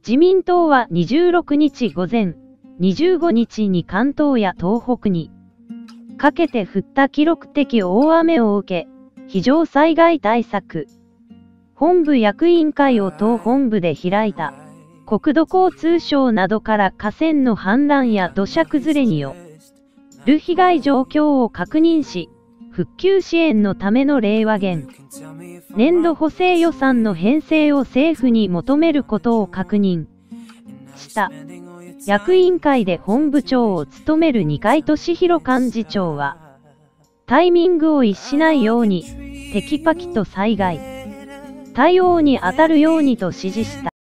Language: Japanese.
自民党は26日午前、25日に関東や東北にかけて降った記録的大雨を受け、非常災害対策本部役員会を党本部で開いた。国土交通省などから河川の氾濫や土砂崩れによる被害状況を確認し、復旧支援のための令和元年度補正予算の編成を政府に求めることを確認した。役員会で本部長を務める二階俊博幹事長は、タイミングを逸しないように、テキパキと災害対応に当たるようにと指示した。